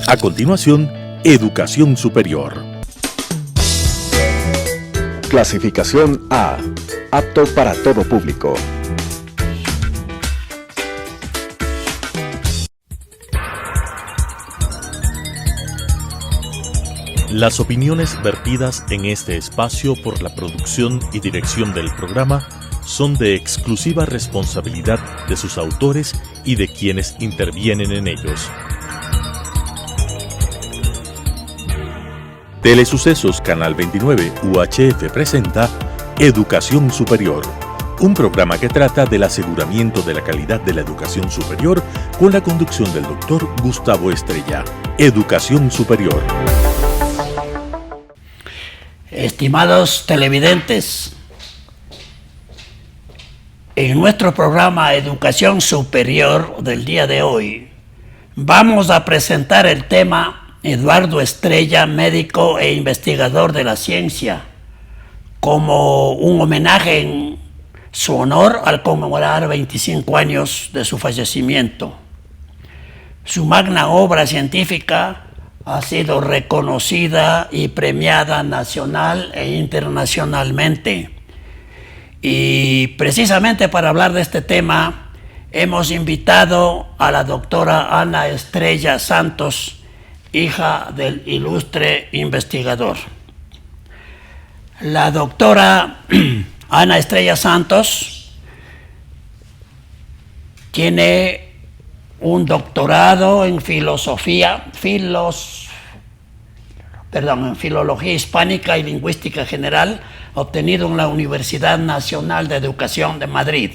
A continuación, Educación Superior. Clasificación A. Apto para todo público. Las opiniones vertidas en este espacio por la producción y dirección del programa son de exclusiva responsabilidad de sus autores y de quienes intervienen en ellos. Telesucesos Canal 29 UHF presenta Educación Superior, un programa que trata del aseguramiento de la calidad de la educación superior con la conducción del Dr. Gustavo Estrella. Educación Superior. Estimados televidentes, en nuestro programa Educación Superior del día de hoy vamos a presentar el tema Eduardo Estrella, médico e investigador de la ciencia, como un homenaje en su honor al conmemorar 25 años de su fallecimiento. Su magna obra científica ha sido reconocida y premiada nacional e internacionalmente. Y precisamente para hablar de este tema hemos invitado a la doctora Ana Estrella Santos, hija del ilustre investigador. La doctora Ana Estrella Santos tiene un doctorado en filología hispánica y lingüística general, obtenido en la Universidad Nacional de Educación de Madrid.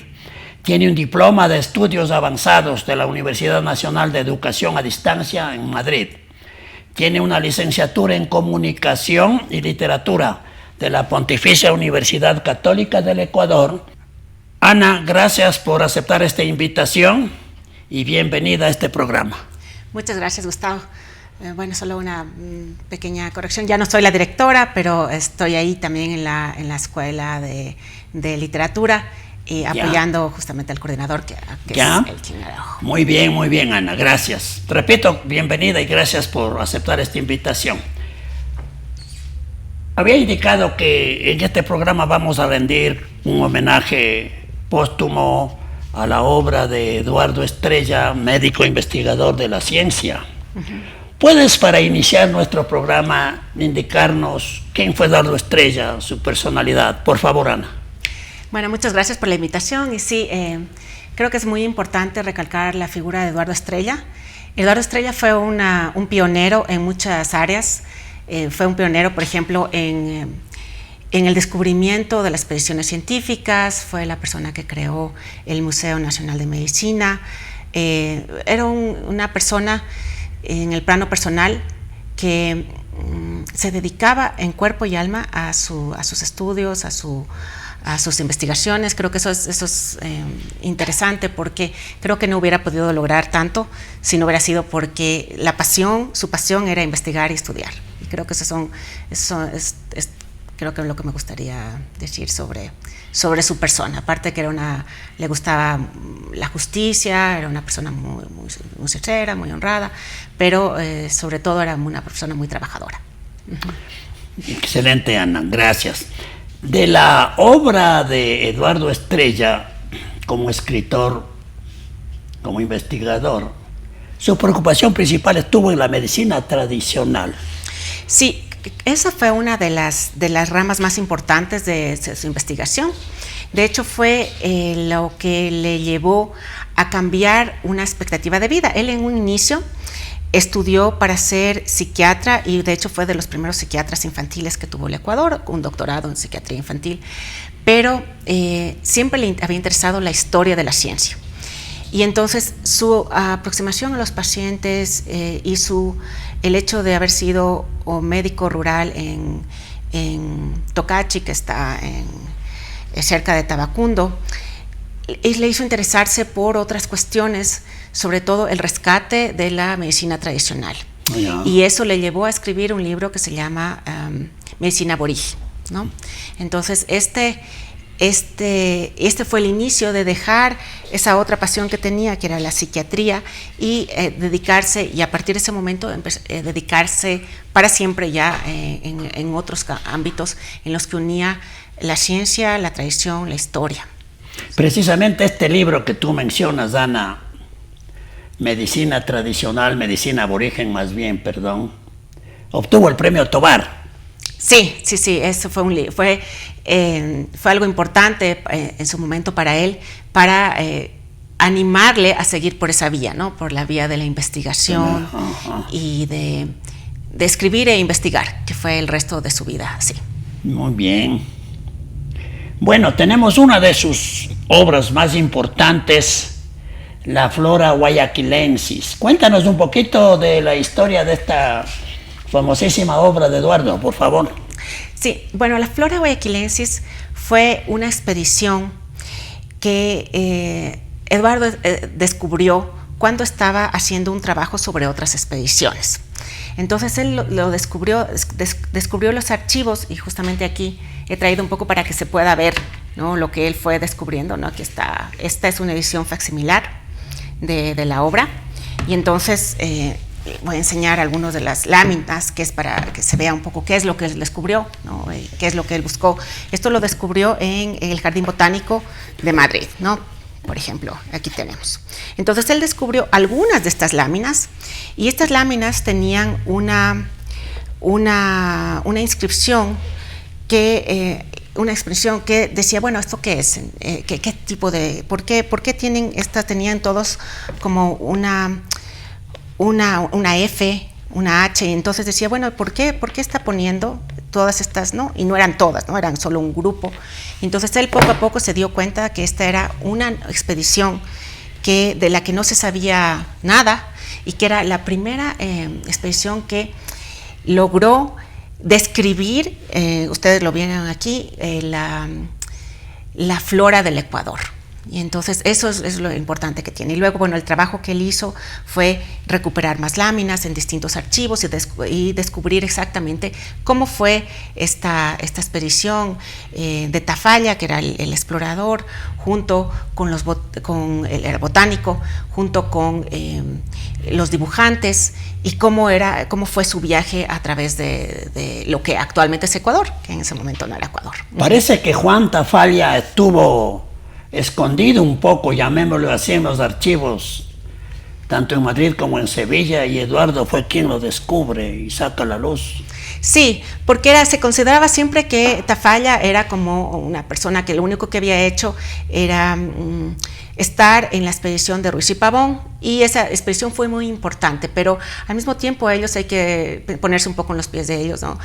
Tiene un diploma de estudios avanzados de la Universidad Nacional de Educación a Distancia en Madrid. Tiene una licenciatura en Comunicación y Literatura de la Pontificia Universidad Católica del Ecuador. Ana, gracias por aceptar esta invitación y bienvenida a este programa. Muchas gracias, Gustavo. Bueno, solo una pequeña corrección. Ya no soy la directora, pero estoy ahí también en la escuela de literatura y apoyando justamente al coordinador que es el chingado. Muy bien, Ana, gracias. Repito, bienvenida y gracias por aceptar esta invitación. Había indicado que en este programa vamos a rendir un homenaje póstumo a la obra de Eduardo Estrella, médico investigador de la ciencia. ¿Puedes, para iniciar nuestro programa, indicarnos quién fue Eduardo Estrella, su personalidad? Por favor, Ana. Bueno, muchas gracias por la invitación y sí, creo que es muy importante recalcar la figura de Eduardo Estrella. Eduardo Estrella fue un pionero en muchas áreas. Fue un pionero, por ejemplo, en el descubrimiento de las expediciones científicas, fue la persona que creó el Museo Nacional de Medicina. Era una persona en el plano personal que se dedicaba en cuerpo y alma a sus estudios, a sus investigaciones. Creo que eso es interesante, porque creo que no hubiera podido lograr tanto si no hubiera sido porque su pasión era investigar y estudiar. Y creo que eso es lo que me gustaría decir sobre su persona. Aparte que le gustaba la justicia, era una persona muy sincera, muy honrada, pero sobre todo era una persona muy trabajadora. Excelente, Ana, gracias. De la obra de Eduardo Estrella como escritor, como investigador, su preocupación principal estuvo en la medicina tradicional. Sí, esa fue una de las ramas más importantes de su investigación. De hecho, fue lo que le llevó a cambiar una expectativa de vida. Él en un inicio estudió para ser psiquiatra y de hecho fue de los primeros psiquiatras infantiles que tuvo el Ecuador, un doctorado en psiquiatría infantil, pero siempre le había interesado la historia de la ciencia. Y entonces su aproximación a los pacientes y el hecho de haber sido médico rural en Tocachi, que está cerca de Tabacundo, le hizo interesarse por otras cuestiones, sobre todo el rescate de la medicina tradicional. Y eso le llevó a escribir un libro que se llama Medicina Aborigen, ¿no? Entonces, este este fue el inicio de dejar esa otra pasión que tenía, que era la psiquiatría, y dedicarse, y a partir de ese momento dedicarse para siempre ya en otros ámbitos en los que unía la ciencia, la tradición, la historia. Precisamente este libro que tú mencionas, Ana, Medicina Tradicional, Medicina Aborigen más bien, perdón, obtuvo el premio Tovar. Sí, eso fue algo importante en su momento para él, para animarle a seguir por esa vía, ¿no? Por la vía de la investigación y de escribir e investigar, que fue el resto de su vida así. Muy bien. Bueno, tenemos una de sus obras más importantes, la Flora Guayaquilensis. Cuéntanos un poquito de la historia de esta famosísima obra de Eduardo, por favor. Sí, bueno, la Flora Guayaquilensis fue una expedición que Eduardo descubrió cuando estaba haciendo un trabajo sobre otras expediciones. Entonces él lo descubrió los archivos, y justamente aquí he traído un poco para que se pueda ver, ¿no?, lo que él fue descubriendo, ¿no? Aquí está, esta es una edición facsimilar de la obra, y entonces voy a enseñar algunas de las láminas, que es para que se vea un poco qué es lo que él descubrió, ¿no? Qué es lo que él buscó. Esto lo descubrió en el Jardín Botánico de Madrid, ¿no? Por ejemplo, aquí tenemos. Entonces él descubrió algunas de estas láminas, y estas láminas tenían una inscripción una expresión que decía, bueno, ¿esto qué es? ¿Qué tipo de, por qué tienen estas? Tenían todos como una F, una H, y entonces decía, bueno, ¿por qué está poniendo todas estas, no? Y no eran todas, no eran solo un grupo. Entonces él poco a poco se dio cuenta que esta era una expedición de la que no se sabía nada, y que era la primera expedición que logró describir, ustedes lo vieron aquí, la flora del Ecuador. Y entonces eso es lo importante que tiene. Y luego, bueno, el trabajo que él hizo fue recuperar más láminas en distintos archivos y descubrir exactamente cómo fue esta expedición de Tafalla, que era el explorador, junto con el botánico, junto con los dibujantes, y cómo fue su viaje a través de lo que actualmente es Ecuador, que en ese momento no era Ecuador. Parece que Juan Tafalla estuvo escondido un poco, llamémoslo así, en los archivos, tanto en Madrid como en Sevilla, y Eduardo fue quien lo descubre y saca a la luz. Sí, porque se consideraba siempre que Tafalla era como una persona que lo único que había hecho era estar en la expedición de Ruiz y Pavón, y esa expedición fue muy importante, pero al mismo tiempo ellos, hay que ponerse un poco en los pies de ellos, ¿no?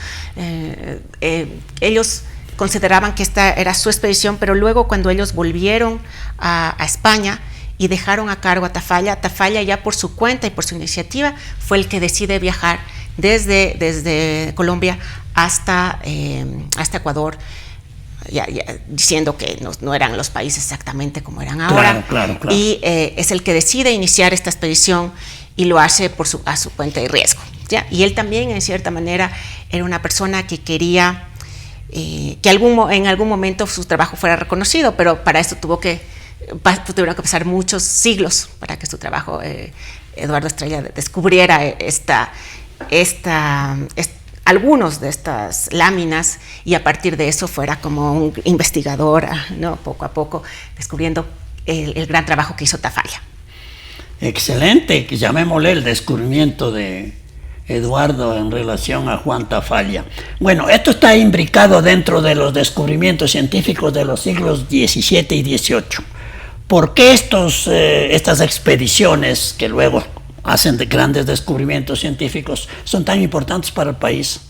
Ellos consideraban que esta era su expedición, pero luego cuando ellos volvieron a España y dejaron a cargo a Tafalla ya por su cuenta y por su iniciativa fue el que decide viajar desde Colombia hasta Ecuador, ya diciendo que no eran los países exactamente como eran ahora. Claro. Y es el que decide iniciar esta expedición, y lo hace a su cuenta y riesgo, ¿ya? Y él también, en cierta manera, era una persona que quería que en algún momento su trabajo fuera reconocido, pero para esto tuvieron que pasar muchos siglos para que su trabajo, Eduardo Estrella, descubriera algunos de estas láminas, y a partir de eso fuera como un investigador, ¿no? Poco a poco descubriendo el gran trabajo que hizo Tafalla. Excelente, llamémosle el descubrimiento de Eduardo en relación a Juan Tafalla. Bueno, esto está imbricado dentro de los descubrimientos científicos de los siglos XVII y XVIII. ¿Por qué estas expediciones que luego hacen de grandes descubrimientos científicos son tan importantes para el país?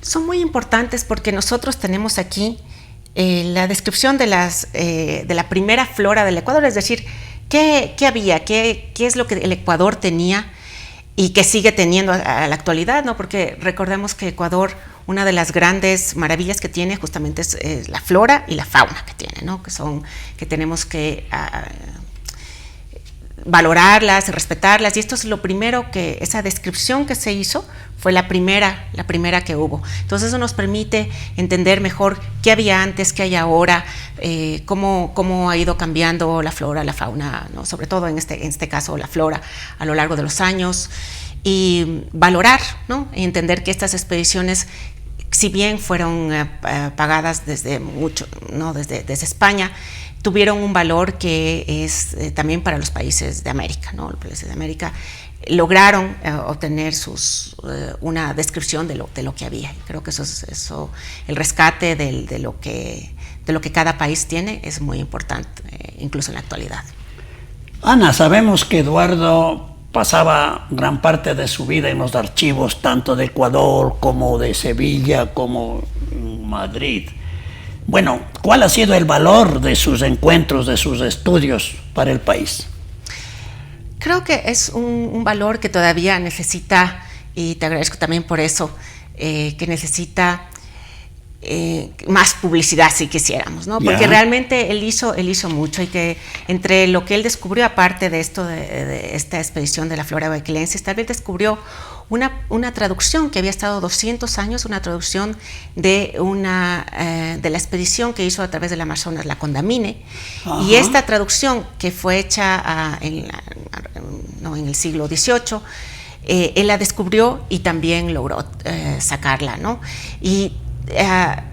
Son muy importantes porque nosotros tenemos aquí la descripción de la primera flora del Ecuador, es decir, qué había, qué es lo que el Ecuador tenía y que sigue teniendo a la actualidad, ¿no? Porque recordemos que Ecuador, una de las grandes maravillas que tiene justamente es la flora y la fauna que tiene, ¿no? Que tenemos que valorarlas, respetarlas, y esto es lo primero que, esa descripción que se hizo fue la primera que hubo. Entonces eso nos permite entender mejor qué había antes, qué hay ahora, cómo ha ido cambiando la flora, la fauna, ¿no? Sobre todo en este caso la flora a lo largo de los años, y valorar, ¿no? Y entender que estas expediciones, si bien fueron pagadas desde mucho, ¿no? desde España, tuvieron un valor que es también para los países de América, ¿no? Los países de América lograron obtener una descripción de lo que había. Creo que eso el rescate de lo que cada país tiene es muy importante, incluso en la actualidad. Ana, sabemos que Eduardo pasaba gran parte de su vida en los archivos tanto de Ecuador como de Sevilla como en Madrid. Bueno, ¿cuál ha sido el valor de sus encuentros, de sus estudios para el país? Creo que es un valor que todavía necesita, y te agradezco también por eso, que necesita más publicidad si quisiéramos, ¿no? Porque realmente él hizo mucho, y que entre lo que él descubrió, aparte de esto de esta expedición de la flora guayaquilensis, también descubrió una traducción que había estado 200 años, una traducción de la expedición que hizo a través del Amazonas, la Condamine. Ajá. Y esta traducción, que fue hecha en el siglo XVIII, él la descubrió y también logró sacarla, ¿no? Y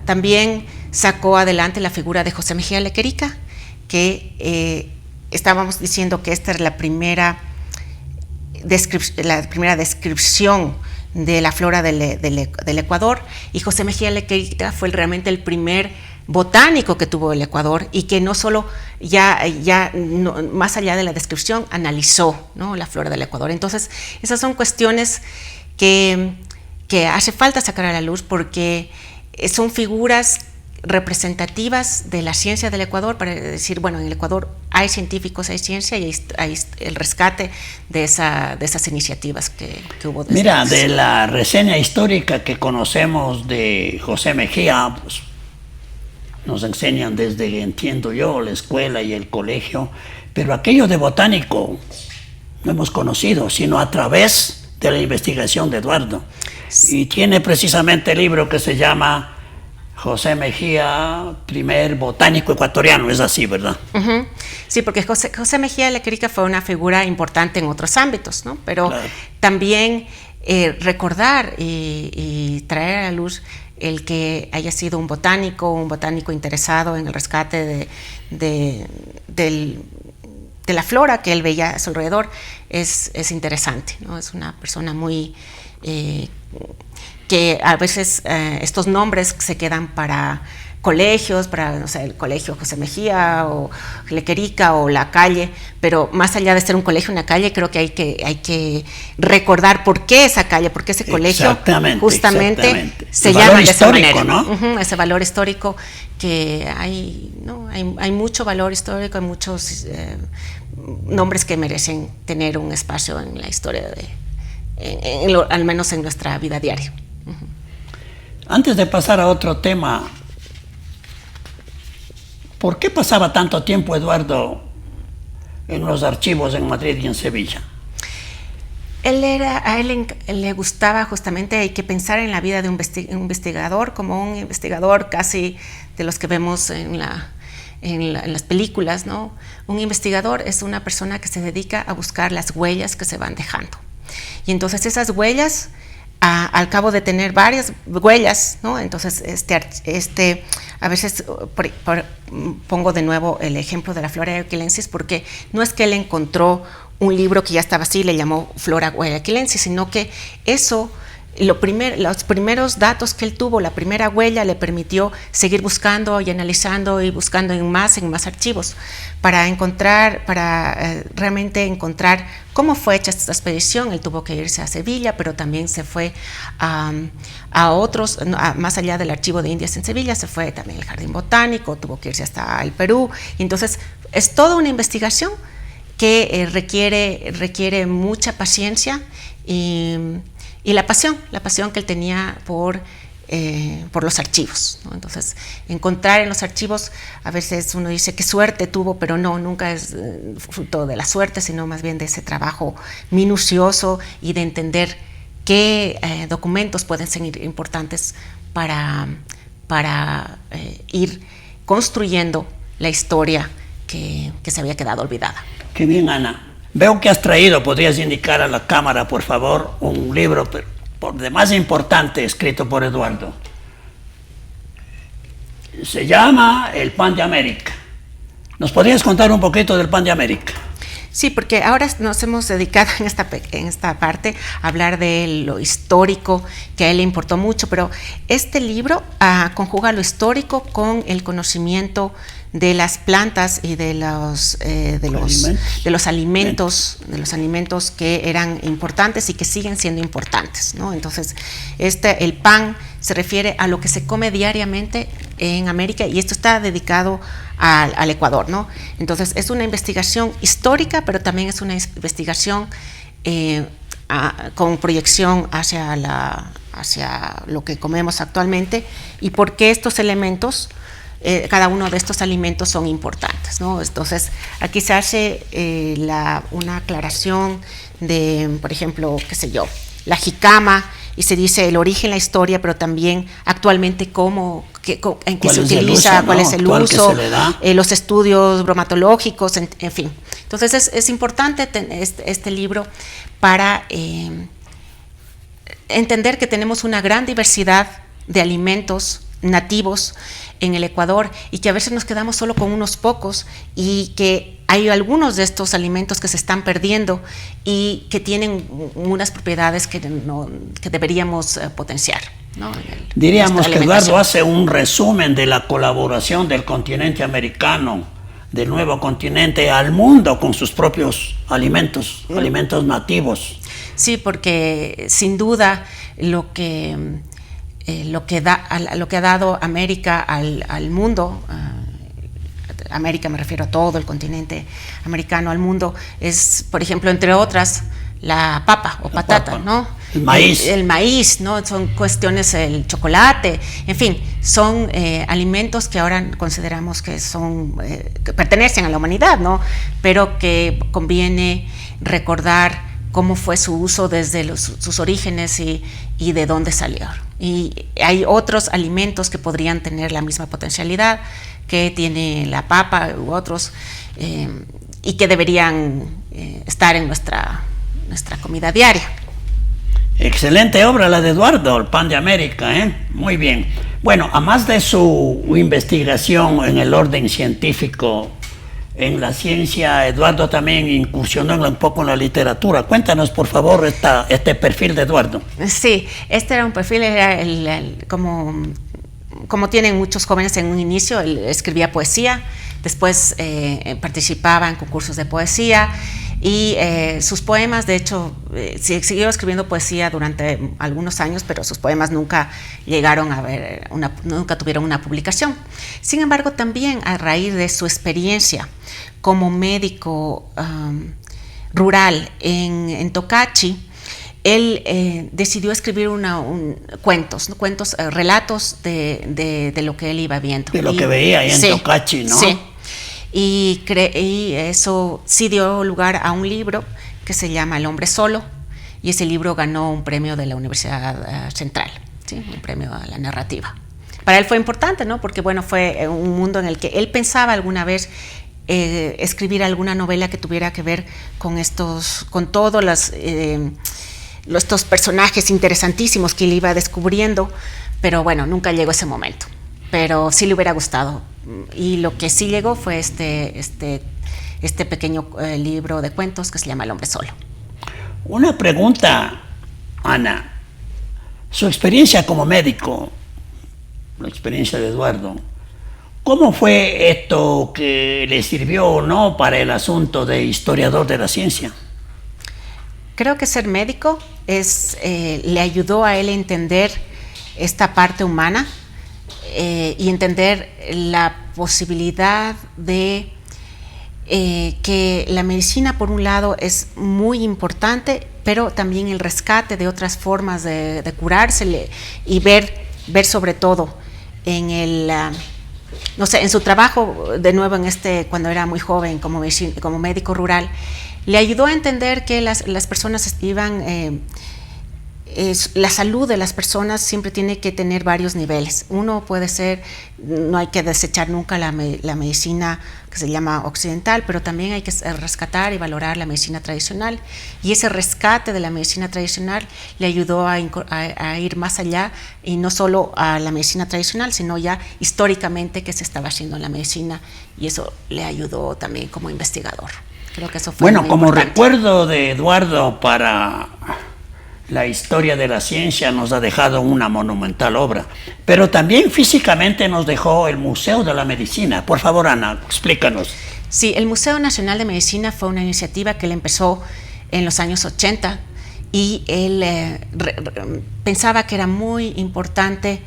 también sacó adelante la figura de José Mejía Lequerica, que estábamos diciendo que esta es la primera descripción de la flora del Ecuador, y José Mejía Lequerica fue realmente el primer botánico que tuvo el Ecuador, y que no solo más allá de la descripción analizó, ¿no? La flora del Ecuador. Entonces esas son cuestiones que hace falta sacar a la luz, porque son figuras representativas de la ciencia del Ecuador, para decir, bueno, en el Ecuador hay científicos, hay ciencia, y hay el rescate de esas iniciativas que hubo. Mira, de la reseña histórica que conocemos de José Mejía, pues, nos enseñan desde, entiendo yo, la escuela y el colegio, pero aquello de botánico no hemos conocido, sino a través de la investigación de Eduardo. Y tiene precisamente el libro que se llama José Mejía, primer botánico ecuatoriano, es así, ¿verdad? Uh-huh. Sí, porque José Mejía Lequerica fue una figura importante en otros ámbitos, ¿no? Pero claro, también recordar y traer a la luz el que haya sido un botánico interesado en el rescate de la flora que él veía a su alrededor, es interesante, ¿no? Es una persona muy que a veces estos nombres se quedan para colegios, para, no sé, el colegio José Mejía o Lequerica o la calle, pero más allá de ser un colegio, una calle, creo que hay que recordar por qué esa calle, por qué ese colegio justamente se llama de esa manera, ¿no? Uh-huh, ese valor histórico que hay, ¿no? Hay mucho valor histórico, hay muchos nombres que merecen tener un espacio en la historia al menos en nuestra vida diaria. Uh-huh. Antes de pasar a otro tema, ¿por qué pasaba tanto tiempo Eduardo en los archivos en Madrid y en Sevilla? A él le gustaba justamente, hay que pensar en la vida de un investigador como un investigador casi de los que vemos en las películas, ¿no? Un investigador es una persona que se dedica a buscar las huellas que se van dejando. Y entonces esas huellas, al cabo de tener varias huellas, ¿no? Entonces a veces pongo de nuevo el ejemplo de la flora guayaquilensis, porque no es que él encontró un libro que ya estaba así, le llamó flora guayaquilensis, sino que eso, los primeros datos que él tuvo, la primera huella, le permitió seguir buscando y analizando y buscando en más archivos para realmente encontrar cómo fue hecha esta expedición. Él tuvo que irse a Sevilla, pero también se fue a otros, más allá del archivo de Indias en Sevilla, se fue también al Jardín Botánico, tuvo que irse hasta el Perú. Y entonces es toda una investigación que requiere mucha paciencia y la pasión que él tenía por por los archivos, ¿no? Entonces, encontrar en los archivos, a veces uno dice qué suerte tuvo, pero no, nunca es fruto de la suerte, sino más bien de ese trabajo minucioso y de entender qué documentos pueden ser importantes para ir construyendo la historia que se había quedado olvidada. Qué bien, Ana. Veo que has traído, podrías indicar a la cámara, por favor, un libro por demás importante escrito por Eduardo. Se llama El Pan de América. ¿Nos podrías contar un poquito del Pan de América? Sí, porque ahora nos hemos dedicado en esta parte a hablar de lo histórico, que a él le importó mucho, pero este libro conjuga lo histórico con el conocimiento de las plantas y de los alimentos que eran importantes y que siguen siendo importantes, ¿no? Entonces, el pan se refiere a lo que se come diariamente en América, y esto está dedicado al Ecuador, ¿no? Entonces, es una investigación histórica, pero también es una investigación con proyección hacia lo que comemos actualmente, y por qué estos elementos, cada uno de estos alimentos son importantes, ¿no? Entonces, aquí se hace una aclaración de, por ejemplo, qué sé yo, la jícama, y se dice el origen, la historia, pero también actualmente en qué se utiliza, cuál es el uso, los estudios bromatológicos, en fin. Entonces, es importante este libro para entender que tenemos una gran diversidad de alimentos nativos en el Ecuador, y que a veces nos quedamos solo con unos pocos, y que hay algunos de estos alimentos que se están perdiendo y que tienen unas propiedades que deberíamos potenciar, ¿no? Diríamos que Eduardo hace un resumen de la colaboración del continente americano, del nuevo continente, al mundo con sus propios alimentos nativos. Sí, porque sin duda lo que ha dado América al mundo, América me refiero a todo el continente americano, al mundo, es, por ejemplo, entre otras, la papa o patata, ¿no? El maíz, ¿no? Son cuestiones, el chocolate, en fin, son alimentos que ahora consideramos que que pertenecen a la humanidad, ¿no? Pero que conviene recordar cómo fue su uso desde sus orígenes y de dónde salió. Y hay otros alimentos que podrían tener la misma potencialidad que tiene la papa u otros, y que deberían estar en nuestra comida diaria. Excelente obra la de Eduardo, El Pan de América, ¿eh? Muy bien. Bueno, además de su investigación en el orden científico, en la ciencia, Eduardo también incursionó un poco en la literatura. Cuéntanos, por favor, este perfil de Eduardo. Sí, este era un perfil, como tienen muchos jóvenes en un inicio. Él escribía poesía, después participaba en concursos de poesía, y sus poemas, de hecho, siguió escribiendo poesía durante algunos años, pero sus poemas nunca llegaron nunca tuvieron una publicación. Sin embargo, también a raíz de su experiencia como médico rural en Tocachi, él decidió escribir cuentos, relatos de lo que él iba viendo. De lo que veía ahí en Tocachi, ¿no? Sí. Y eso sí dio lugar a un libro que se llama El Hombre Solo, y ese libro ganó un premio de la Universidad Central, ¿sí? Un premio a la narrativa. Para él fue importante, ¿no? Porque bueno, fue un mundo en el que él pensaba alguna vez escribir alguna novela que tuviera que ver con todos estos personajes interesantísimos que él iba descubriendo, pero bueno, nunca llegó ese momento. Pero sí le hubiera gustado, y lo que sí llegó fue este pequeño libro de cuentos que se llama El Hombre Solo. Una pregunta, Ana. Su experiencia como médico, la experiencia de Eduardo, ¿cómo fue esto que le sirvió o no para el asunto de historiador de la ciencia? Creo que ser médico le ayudó a él a entender esta parte humana, y entender la posibilidad de que la medicina, por un lado, es muy importante, pero también el rescate de otras formas de curarse, y ver ver sobre todo en en su trabajo, de nuevo cuando era muy joven como médico rural, le ayudó a entender que las personas la salud de las personas siempre tiene que tener varios niveles. Uno puede ser, no hay que desechar nunca la medicina que se llama occidental, pero también hay que rescatar y valorar la medicina tradicional. Y ese rescate de la medicina tradicional le ayudó a ir más allá, y no solo a la medicina tradicional, sino ya históricamente qué se estaba haciendo en la medicina, y eso le ayudó también como investigador. Creo que eso fue muy como importante. recuerdo de Eduardo para la historia de la ciencia, nos ha dejado una monumental obra, pero también físicamente nos dejó el Museo de la Medicina. Por favor, Ana, explícanos. Sí, el Museo Nacional de Medicina fue una iniciativa que él empezó en los años 80, y él pensaba que era muy importante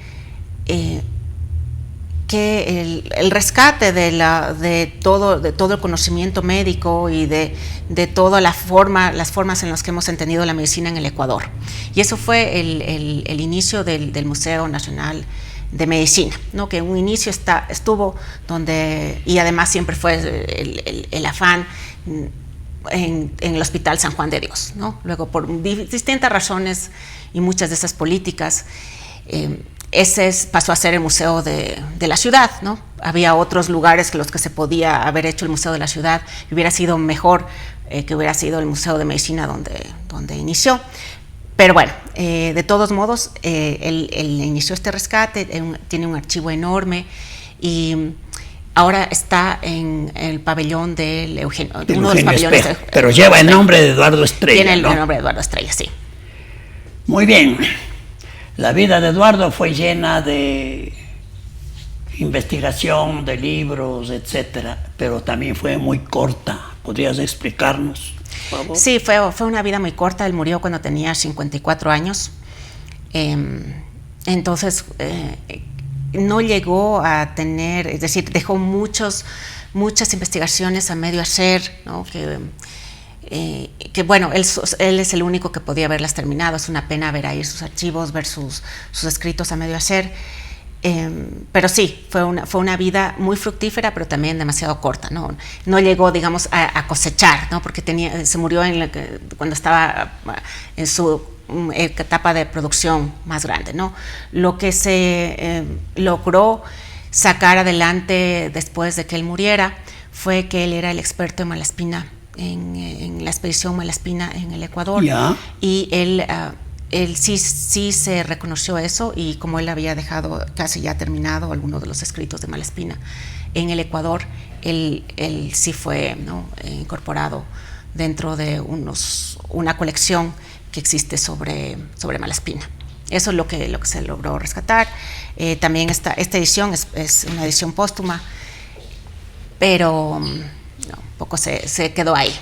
que el rescate de todo el conocimiento médico y de todas las formas en las que hemos entendido la medicina en el Ecuador. Y eso fue el inicio del Museo Nacional de Medicina, ¿no? Que en un inicio estuvo donde, y además siempre fue el afán en el Hospital San Juan de Dios, ¿no? Luego, por distintas razones y muchas de esas políticas, pasó a ser el Museo de la Ciudad, ¿no? Había otros lugares que los que se podía haber hecho el Museo de la Ciudad, y hubiera sido mejor que hubiera sido el Museo de Medicina donde inició. Pero bueno, de todos modos, él inició este rescate, tiene un archivo enorme, y ahora está en el pabellón del Eugenio, uno de los pabellones. Pero lleva el nombre de Eduardo Estrella. Tiene el ¿no? nombre de Eduardo Estrella, sí. Muy bien. La vida de Eduardo fue llena de investigación, de libros, etcétera, pero también fue muy corta. ¿Podrías explicarnos, por favor? Sí, fue una vida muy corta. Él murió cuando tenía 54 años. Entonces, no llegó a tener, es decir, dejó muchas investigaciones a medio hacer, ¿no? Que bueno, él es el único que podía haberlas terminado. Es una pena ver ahí sus archivos, ver sus escritos a medio hacer. Pero sí, fue una vida muy fructífera, pero también demasiado corta, ¿no? No llegó, digamos, a cosechar, ¿no? Porque se murió cuando estaba en su etapa de producción más grande, ¿no? Lo que se logró sacar adelante después de que él muriera fue que él era el experto en malaspina, en la expedición Malaspina en el Ecuador. Yeah. Y él sí se reconoció eso, y como él había dejado casi ya terminado algunos de los escritos de Malaspina en el Ecuador, él sí fue, ¿no? Incorporado dentro de una colección que existe sobre Malaspina. Eso es lo que se logró rescatar. También esta edición es una edición póstuma, pero un poco se quedó ahí.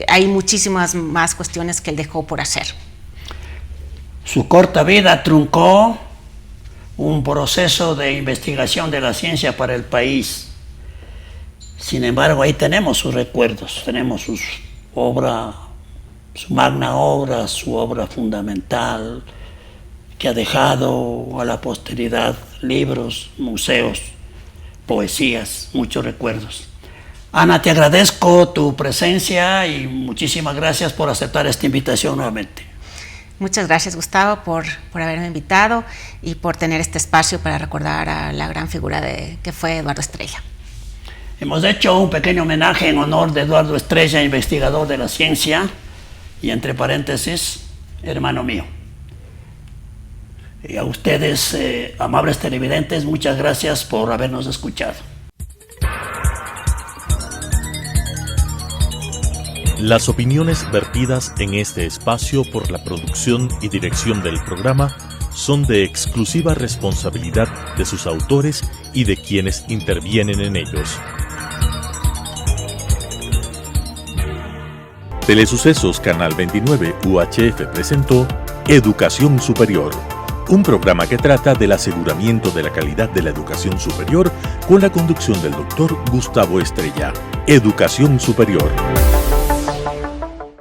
Hay muchísimas más cuestiones que él dejó por hacer. Su corta vida truncó un proceso de investigación de la ciencia para el país. Sin embargo, ahí tenemos sus recuerdos, tenemos su magna obra, su obra fundamental, que ha dejado a la posteridad libros, museos, poesías, muchos recuerdos. Ana, te agradezco tu presencia y muchísimas gracias por aceptar esta invitación nuevamente. Muchas gracias, Gustavo, por haberme invitado y por tener este espacio para recordar a la gran figura que fue Eduardo Estrella. Hemos hecho un pequeño homenaje en honor de Eduardo Estrella, investigador de la ciencia, y entre paréntesis, hermano mío. Y a ustedes, amables televidentes, muchas gracias por habernos escuchado. Las opiniones vertidas en este espacio por la producción y dirección del programa son de exclusiva responsabilidad de sus autores y de quienes intervienen en ellos. Telesucesos Canal 29 UHF presentó Educación Superior, un programa que trata del aseguramiento de la calidad de la educación superior con la conducción del doctor Gustavo Estrella. Educación Superior.